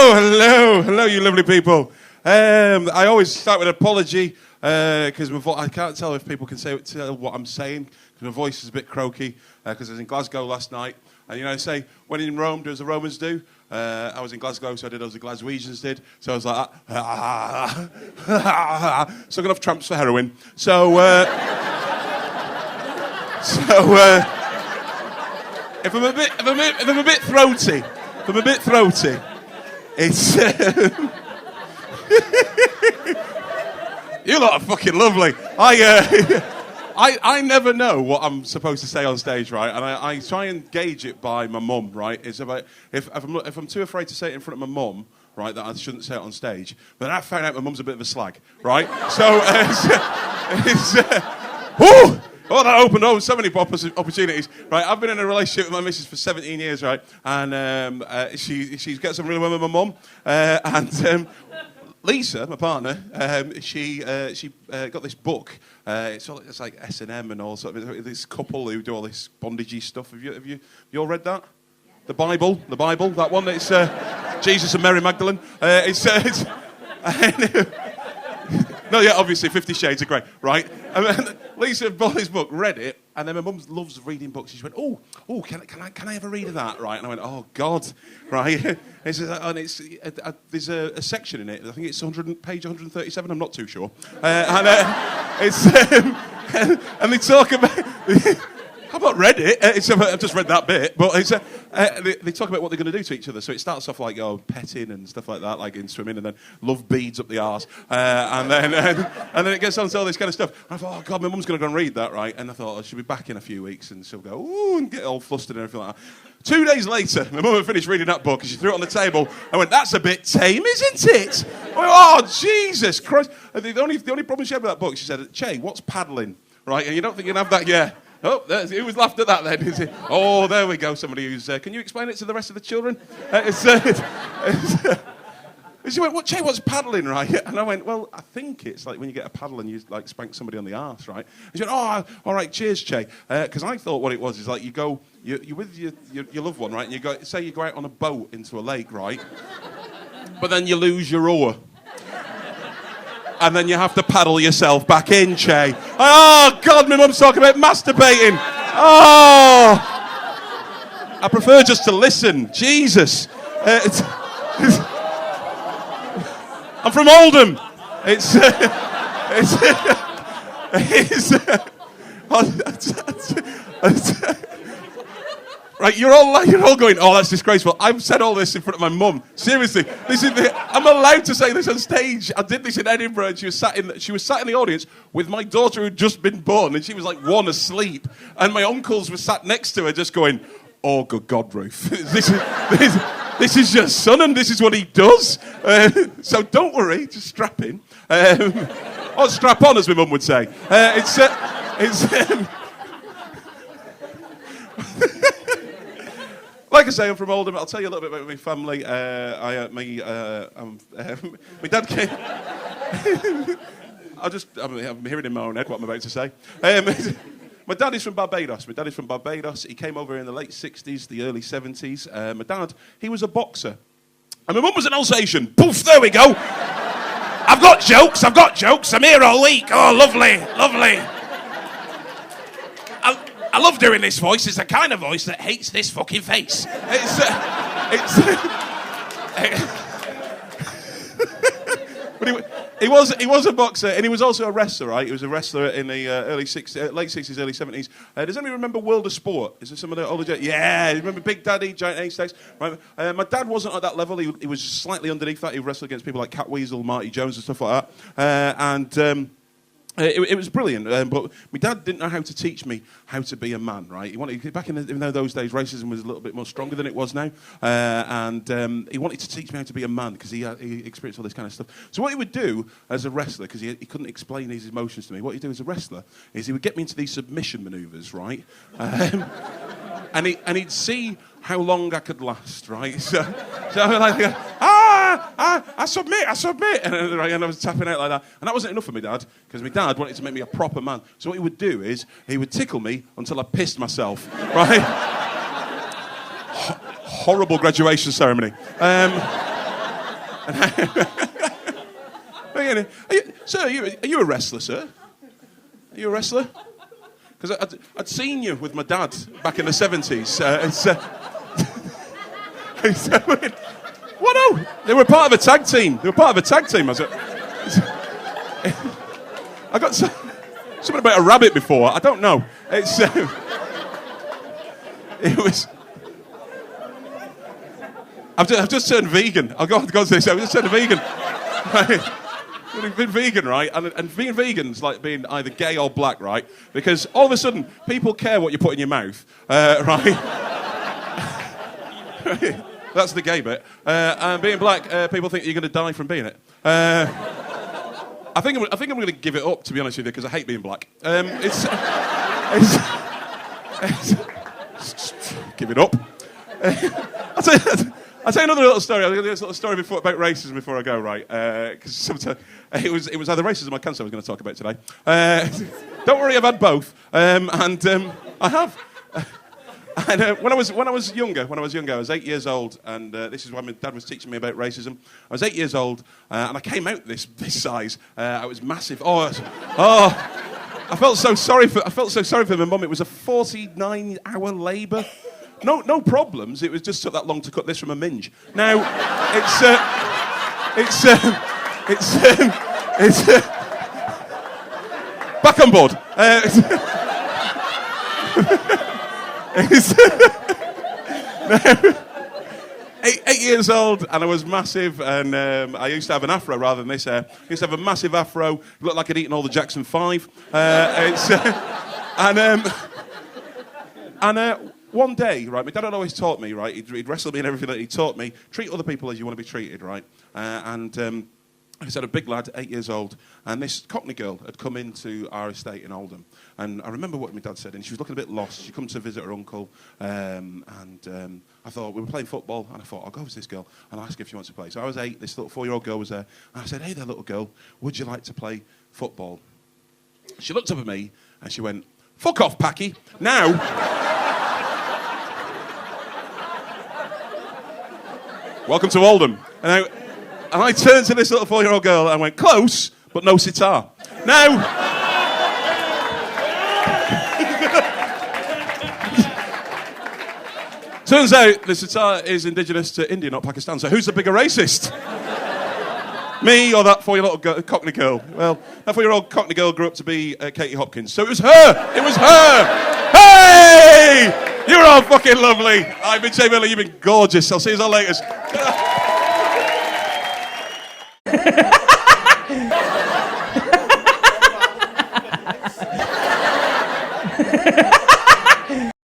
Hello, you lovely people. I always start with an apology because I can't tell if people can tell what I'm saying because my voice is a bit croaky because I was in Glasgow last night. And you know, they say, when in Rome, do as the Romans do. I was in Glasgow, so I did as the Glaswegians did. So I was like, sucking off tramps for heroin. So if I'm a bit throaty, it's you lot are fucking lovely. I never know what I'm supposed to say on stage, right? And I try and gauge it by my mum, right? It's about if I'm too afraid to say it in front of my mum, right, that I shouldn't say it on stage. But then I found out my mum's a bit of a slag, right? So oh, that opened up so many opportunities, right? I've been in a relationship with my missus for 17 years, right? And she gets on really well with my mum. And Lisa, my partner, she got this book. It's like S&M and all sort of this couple who do all this bondagey stuff. Have you all read that? Yeah. The Bible, that one. It's Jesus and Mary Magdalene. No, yeah, obviously 50 Shades of Grey, right? And then Lisa bought this book, read it, and then my mum loves reading books. She went, oh, can I have a read of that, right? And I went, oh God, right? There's a section in it. I think it's page 137. I'm not too sure. And they talk about. I've not read it. I've just read that bit. But they talk about what they're going to do to each other. So it starts off like petting and stuff like that, like in swimming, and then love beads up the arse, and then it gets on to all this kind of stuff. And I thought, oh God, my mum's going to go and read that, right? And I thought, I should be back in a few weeks, and she'll go, ooh, and get all flustered and everything like that. 2 days later, my mum had finished reading that book, and she threw it on the table. I went, that's a bit tame, isn't it? I went, oh, Jesus Christ. And the only problem she had with that book, she said, Che, what's paddling? Right? And you don't think you can have that, yeah. Oh, who was laughed at that then? Oh, there we go. Somebody who's... can you explain it to the rest of the children? She went, what, Che, what's paddling, right? And I went, well, I think it's like when you get a paddle and you like spank somebody on the arse, right? And she went, oh, all right, cheers, Che. Because I thought what it was is like you're with your loved one, right? And you go out on a boat into a lake, right? But then you lose your oar. And then you have to paddle yourself back in, Che. Oh, God, my mum's talking about masturbating. Oh. I prefer just to listen. Jesus. I'm from Oldham. Right, you're all going, oh, that's disgraceful. I've said all this in front of my mum. Seriously, I'm allowed to say this on stage. I did this in Edinburgh, and she was sat in the audience with my daughter who'd just been born, and she was like one asleep, and my uncles were sat next to her, just going, oh, good God, Ruth, this is your son, and this is what he does. So don't worry, just strap in, or strap on, as my mum would say. Like I say, I'm from Oldham. I'll tell you a little bit about my family. My dad came... I'm hearing in my own head what I'm about to say. My dad is from Barbados. He came over in the late 60s, the early 70s. My dad, he was a boxer. And my mum was an Alsatian. Poof, there we go. I've got jokes. I'm here all week. Oh, lovely. I love doing this voice. It's the kind of voice that hates this fucking face. But he was a boxer, and he was also a wrestler, right? He was a late 60s, early 70s. Does anybody remember World of Sport? Is there some of the older... Yeah, you remember Big Daddy, Giant A-Stakes? Right? My dad wasn't at that level. He was slightly underneath that. He wrestled against people like Cat Weasel, Marty Jones and stuff like that. It was brilliant, but my dad didn't know how to teach me how to be a man, right? Back in those days, racism was a little bit more stronger than it was now, and he wanted to teach me how to be a man because he experienced all this kind of stuff. So what he would do as a wrestler, because he couldn't explain his emotions to me, what he'd do as a wrestler is he would get me into these submission manoeuvres, right? And he'd see how long I could last, right? So I'm like, I submit. And I was tapping out like that. And that wasn't enough for my dad, because my dad wanted to make me a proper man. So what he would do is, he would tickle me until I pissed myself, right? Horrible graduation ceremony. Sir, are you a wrestler, sir? Are you a wrestler? Because I'd seen you with my dad back in the 70s. What? No, they were part of a tag team. I got something about a rabbit before. I don't know. It was. I've just turned vegan. I'll go on to this. I've just turned vegan. I've been vegan, right? And being vegan's like being either gay or black, right? Because all of a sudden, people care what you put in your mouth, right? That's the gay bit. And being black, people think you're going to die from being it. I think I'm going to give it up, to be honest with you, because I hate being black. Give it up. I'll tell you another little story. I'll tell you a little story about racism before I go, right? Because sometimes it was either racism or cancer I was going to talk about today. Don't worry, I've had both, and I have. And when I was younger, I was 8 years old, and this is when my dad was teaching me about racism. I was 8 years old, and I came out this size. I was massive. I felt so sorry for my mum. It was a 49-hour labour. No problems. It was just took that long to cut this from a minge. Now, it's back on board. Eight years old, and I was massive, and I used to have an afro rather than this hair. I used to have a massive afro. It looked like I'd eaten all the Jackson 5. One day, right, my dad had always taught me, right, he'd wrestled me and everything, he taught me, treat other people as you want to be treated, right? I said, a big lad, 8 years old, and this Cockney girl had come into our estate in Oldham. And I remember what my dad said, and she was looking a bit lost. She come to visit her uncle, and I thought, we were playing football, and I thought, I'll go with this girl, and I'll ask her if she wants to play. So I was 8, this little 4-year-old girl was there, and I said, hey there, little girl, would you like to play football? She looked up at me, and she went, fuck off, Packy. Now... Welcome to Oldham. And I turned to this little 4-year-old girl and went, close, but no sitar. Now... Turns out the sitar is indigenous to India, not Pakistan. So who's the bigger racist? Me or that 4-year-old Cockney girl? Well, that 4-year-old Cockney girl grew up to be Katie Hopkins. So it was her! It was her! Hey! You're all fucking lovely. I've been saying, you've been gorgeous. I'll see you all later. Ha